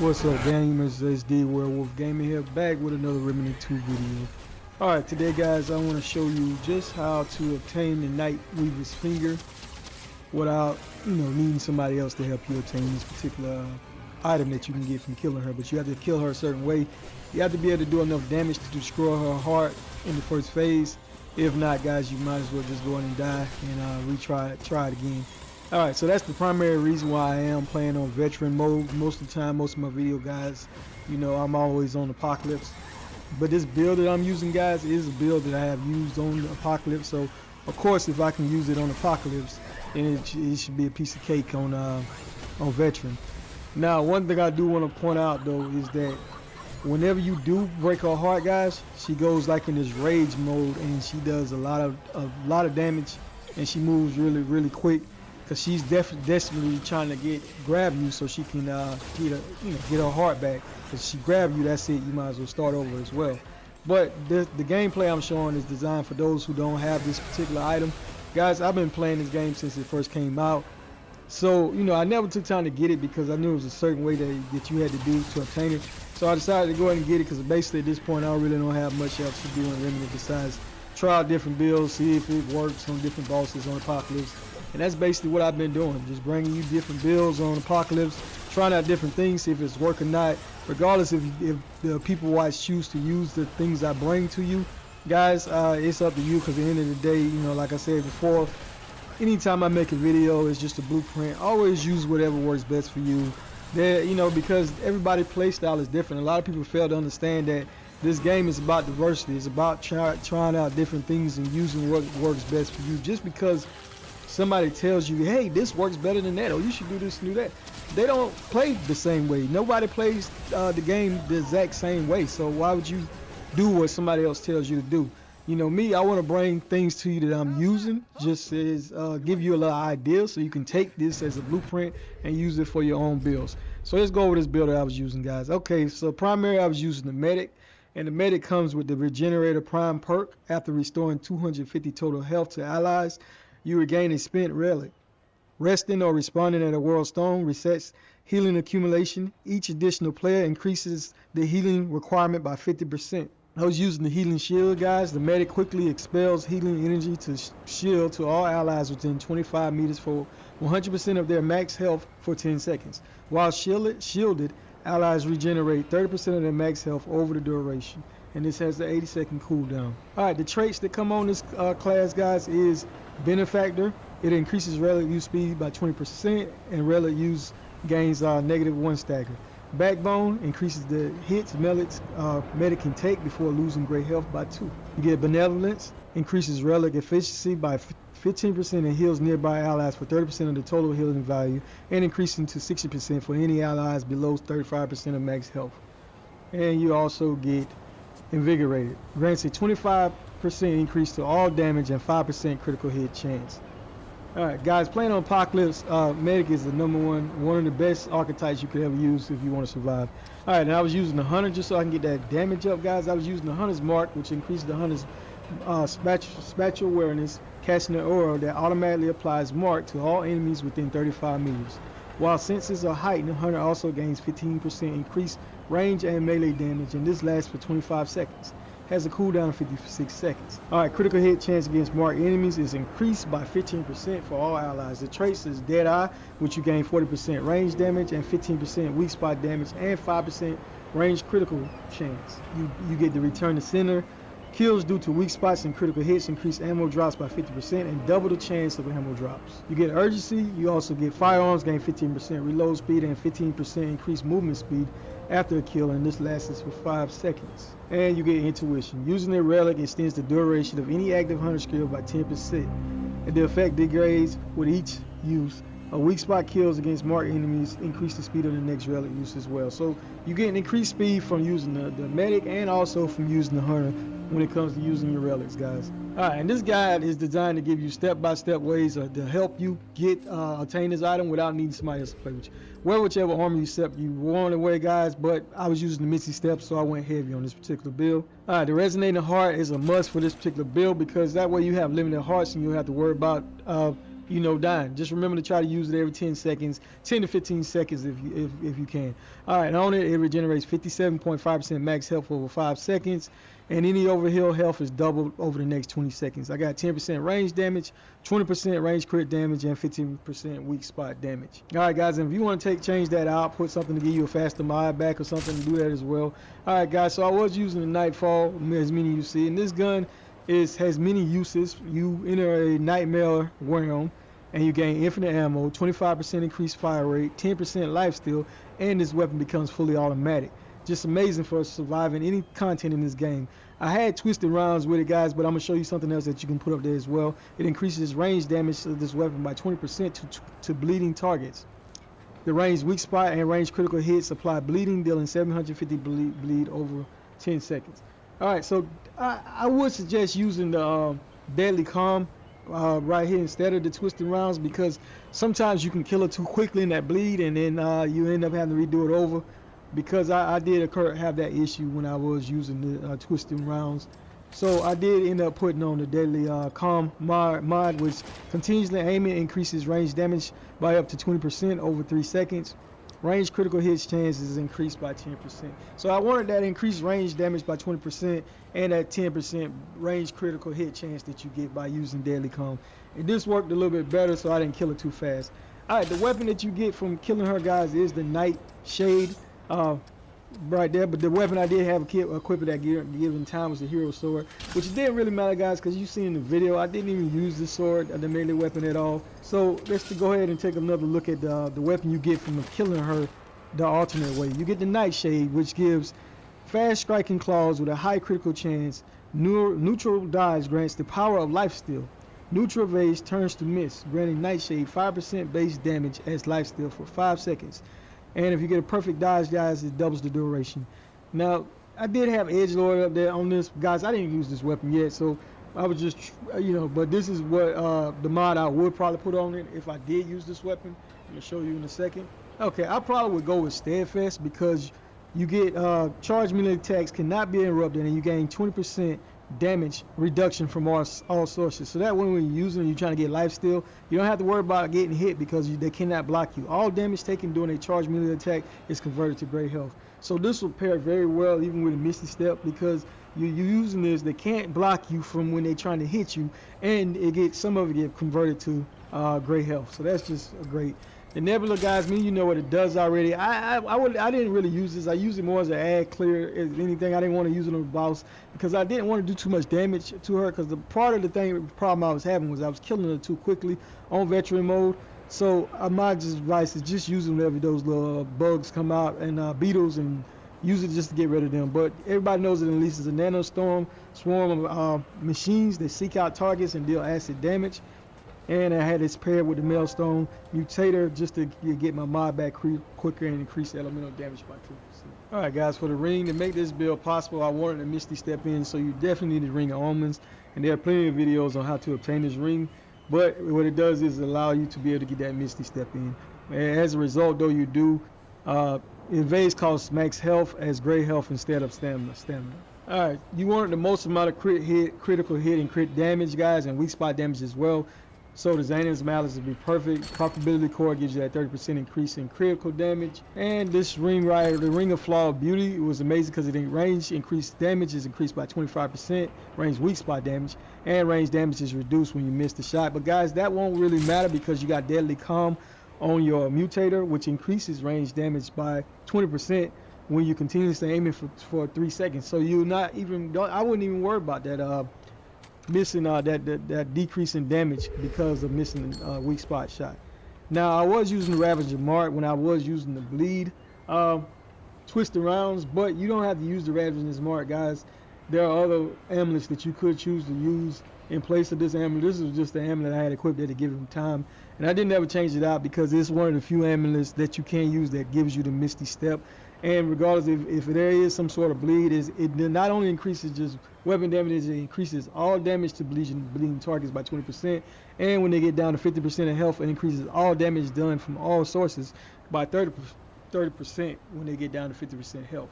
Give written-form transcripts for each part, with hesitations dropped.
What's up, gamers? It's D Werewolf Gaming here, back with another Remnant 2 video. Alright, today guys, I want to show you just how to obtain the Nightweaver's finger without, needing somebody else to help you obtain this particular item that you can get from killing her. But you have to kill her a certain way. You have to be able to do enough damage to destroy her heart in the first phase. If not, guys, you might as well just go in and die and try it again. Alright, so that's the primary reason why I am playing on veteran mode most of the time. Most of my video guys, I'm always on Apocalypse. But this build that I'm using, guys, is a build that I have used on Apocalypse. So, of course, if I can use it on Apocalypse, then it should be a piece of cake on veteran. Now, one thing I do want to point out, though, is that whenever you do break her heart, guys, she goes like in this rage mode, and she does a lot of damage, and she moves really quick. Cause she's desperately trying to grab you so she can get her heart back. Cause she grab you, that's it. You might as well start over as well. But the gameplay I'm showing is designed for those who don't have this particular item. Guys, I've been playing this game since it first came out. So I never took time to get it because I knew it was a certain way that you had to do to obtain it. So I decided to go ahead and get it because basically at this point I really don't have much else to do in Remnant besides try out different builds, see if it works on different bosses on Apocalypse. And that's basically what I've been doing, just bringing you different builds on Apocalypse, trying out different things, see if it's working or not. Regardless if the people watch choose to use the things I bring to you, guys, it's up to you. Because at the end of the day, like I said before, anytime I make a video, it's just a blueprint. Always use whatever works best for you. Because everybody's play style is different. A lot of people fail to understand that this game is about diversity. It's about trying out different things and using what works best for you. Just because somebody tells you, hey, this works better than that, or you should do this and do that, they don't play the same way. Nobody plays the game the exact same way. So why would you do what somebody else tells you to do? Me, I want to bring things to you that I'm using, just as give you a little idea so you can take this as a blueprint and use it for your own builds. So let's go over this build that I was using, guys. Okay, so primary I was using the medic, and the medic comes with the regenerator prime perk. After restoring 250 total health to allies, you regain a spent relic. Resting or responding at a world stone resets healing accumulation. Each additional player increases the healing requirement by 50%. I was using the healing shield, guys. The medic quickly expels healing energy to shield to all allies within 25 meters for 100% of their max health for 10 seconds. While shielded, allies regenerate 30% of their max health over the duration. And this has the 80-second cooldown. Alright, the traits that come on this class, guys, is Benefactor. It increases relic use speed by 20%, and relic use gains -1 stagger. Backbone increases the hits medic can take before losing great health by 2. You get Benevolence, increases relic efficiency by 15% and heals nearby allies for 30% of the total healing value, and increasing to 60% for any allies below 35% of max health. And you also get Invigorated, grants a 25% increase to all damage and 5% critical hit chance. Alright guys, playing on Apocalypse, medic is the one of the best archetypes you could ever use if you want to survive. Alright, and I was using the hunter just so I can get that damage up, guys. I was using the hunter's mark, which increases the hunter's spatial awareness, casting an aura that automatically applies mark to all enemies within 35 meters. While senses are heightened, the hunter also gains 15% increased range and melee damage, and this lasts for 25 seconds. Has a cooldown of 56 seconds. Alright, critical hit chance against marked enemies is increased by 15% for all allies. The traits is Deadeye, which you gain 40% range damage and 15% weak spot damage and 5% range critical chance. You get the return to center. Kills due to weak spots and critical hits increase ammo drops by 50% and double the chance of ammo drops. You get urgency. You also get firearms, gain 15% reload speed and 15% increased movement speed after a kill, and this lasts for 5 seconds. And you get intuition. Using a relic extends the duration of any active hunter skill by 10%. And the effect degrades with each use. A weak spot kills against marked enemies increase the speed of the next relic use as well. So you get an increased speed from using the medic and also from using the hunter when it comes to using your relics, guys. Alright, and this guide is designed to give you step-by-step ways to help you attain this item without needing somebody else to play with you. Wear whichever armor you step you want to wear, guys, but I was using the Misty Step, so I went heavy on this particular build. Alright, the Resonating Heart is a must for this particular build because that way you have limited hearts and you don't have to worry about dying. Just remember to try to use it every 10 seconds, 10 to 15 seconds if you can. All right, on it regenerates 57.5% max health over 5 seconds, and any overheal health is doubled over the next 20 seconds. I got 10% range damage, 20% range crit damage, and 15% weak spot damage. All right, guys, and if you want to change that out, put something to give you a faster mod back or something, do that as well. All right, guys, so I was using the Nightfall, as many you see, and this gun has many uses. You enter a nightmare realm and you gain infinite ammo, 25% increased fire rate, 10% lifesteal, and this weapon becomes fully automatic. Just amazing for surviving any content in this game. I had twisted rounds with it, guys, but I'm going to show you something else that you can put up there as well. It increases range damage of this weapon by 20% to bleeding targets. The range weak spot and range critical hits apply bleeding, dealing 750 bleed over 10 seconds. Alright, so I would suggest using the Deadly Calm right here instead of the twisted rounds, because sometimes you can kill it too quickly in that bleed, and then you end up having to redo it over, because I did have that issue when I was using the twisted rounds. So I did end up putting on the Deadly Calm mod, which continuously aiming increases range damage by up to 20% over 3 seconds. Range critical hits chance is increased by 10%. So I wanted that increased range damage by 20% and that 10% range critical hit chance that you get by using Deadly Calm. And this worked a little bit better, so I didn't kill it too fast. Alright, the weapon that you get from killing her, guys, is the Nightshade right there. But the weapon I did have equipped at given time was the Hero Sword, which didn't really matter, guys, because you see in the video I didn't even use the sword, the melee weapon, at all. So let's go ahead and take another look at the weapon you get from killing her the alternate way. You get the Nightshade, which gives fast striking claws with a high critical chance. Neutral dodge grants the power of lifesteal. Neutral evade turns to miss, granting Nightshade 5% base damage as lifesteal for 5 seconds. And if you get a perfect dodge, guys, it doubles the duration. Now, I did have Edgelord up there on this, guys. I didn't use this weapon yet, so I was just, but this is what the mod I would probably put on it if I did use this weapon. I'm gonna show you in a second. Okay, I probably would go with Steadfast, because you get charged melee attacks cannot be interrupted, and you gain 20% damage reduction from all sources. So that when you're using, you're trying to get lifesteal, you don't have to worry about getting hit, because they cannot block you. All damage taken during a charged melee attack is converted to great health. So this will pair very well even with a Misty Step, because you're using this, they can't block you from when they're trying to hit you, and some of it get converted to great health. So that's just a great. The Nebula, guys, you know what it does already. I didn't really use this. I use it more as an ad clear as anything. I didn't want to use it on the boss, because I didn't want to do too much damage to her, because the problem I was having was I was killing her too quickly on veteran mode. So my advice is just using whenever those little bugs come out and beetles, and use it just to get rid of them. But everybody knows it unleashes a nanostorm swarm of machines that seek out targets and deal acid damage. And I had this paired with the Maelstone Mutator just to get my mod back quicker and increase the elemental damage by 2%. Alright, guys, for the ring, to make this build possible, I wanted a Misty Step in, so you definitely need the Ring of Omens. And there are plenty of videos on how to obtain this ring. But what it does is allow you to be able to get that Misty Step in. And as a result, though, you do, evades costs max health as great health instead of stamina. Alright, you wanted the most amount of critical hit and crit damage, guys, and weak spot damage as well. So the Xanan's Malice would be perfect. Profitability Core gives you that 30% increase in critical damage. And this ring right here, the Ring of Flawed Beauty, it was amazing because it range increased damage is increased by 25%, range weak spot damage, and range damage is reduced when you miss the shot. But guys, that won't really matter because you got Deadly Calm on your Mutator, which increases range damage by 20% when you continuously aiming for 3 seconds. So you're not even, I wouldn't even worry about that missing that decrease in damage because of missing weak spot shot. Now I was using the Ravager Mark when I was using the bleed twist rounds, but you don't have to use the Ravager's Mark, guys. There are other amulets that you could choose to use in place of this amulet. This is just the amulet I had equipped there to give him time, and I didn't ever change it out because it's one of the few amulets that you can use that gives you the Misty Step. And regardless if there is some sort of bleed, it not only increases just weapon damage, it increases all damage to bleeding targets by 20%. And when they get down to 50% of health, it increases all damage done from all sources by 30% when they get down to 50% health.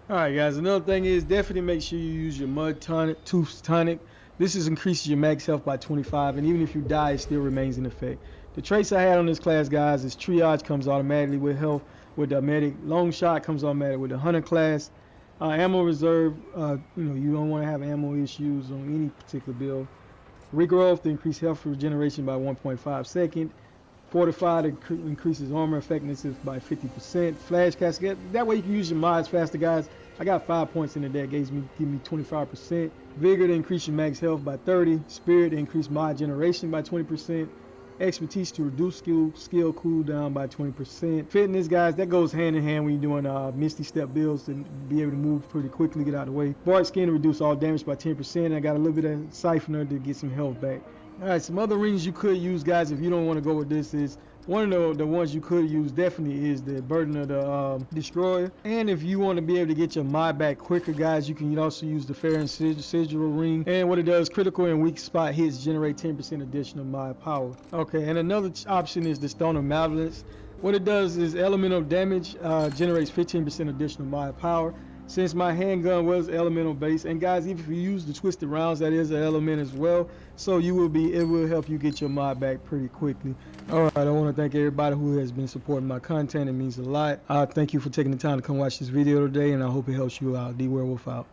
Alright guys, another thing is definitely make sure you use your Mud Tonic, Tooth Tonic. This increases your max health by 25, and even if you die, it still remains in effect. The traits I had on this class, guys, is triage comes automatically with health with the medic. Long shot comes automatic with the hunter class. Ammo reserve, you don't want to have ammo issues on any particular build. Regrowth to increase health regeneration by 1.5 seconds. Fortified increases armor effectiveness by 50%. Flash cascade, that way you can use your mods faster, guys. I got 5 points in the deck, give me 25%. Vigor to increase your max health by 30. Spirit to increase mod generation by 20%. Expertise to reduce skill cooldown by 20%. Fitness, guys, that goes hand in hand when you're doing Misty Step builds to be able to move pretty quickly, get out of the way. Bark Skin to reduce all damage by 10%. I got a little bit of Siphoner to get some health back. Alright, some other rings you could use, guys, if you don't want to go with this is, one of the ones you could use definitely is the Burden of the Destroyer. And if you want to be able to get your mod back quicker, guys, you can also use the Fair and Sigil ring. And what it does, critical and weak spot hits generate 10% additional mod power. Okay, and another option is the Stone of Malevolence. What it does is elemental damage generates 15% additional mod power. Since my handgun was elemental based, and guys, even if you use the twisted rounds, that is an element as well, so it will help you get your mod back pretty quickly. Alright, I want to thank everybody who has been supporting my content. It means a lot. Thank you for taking the time to come watch this video today, and I hope it helps you out. D Werewolf out.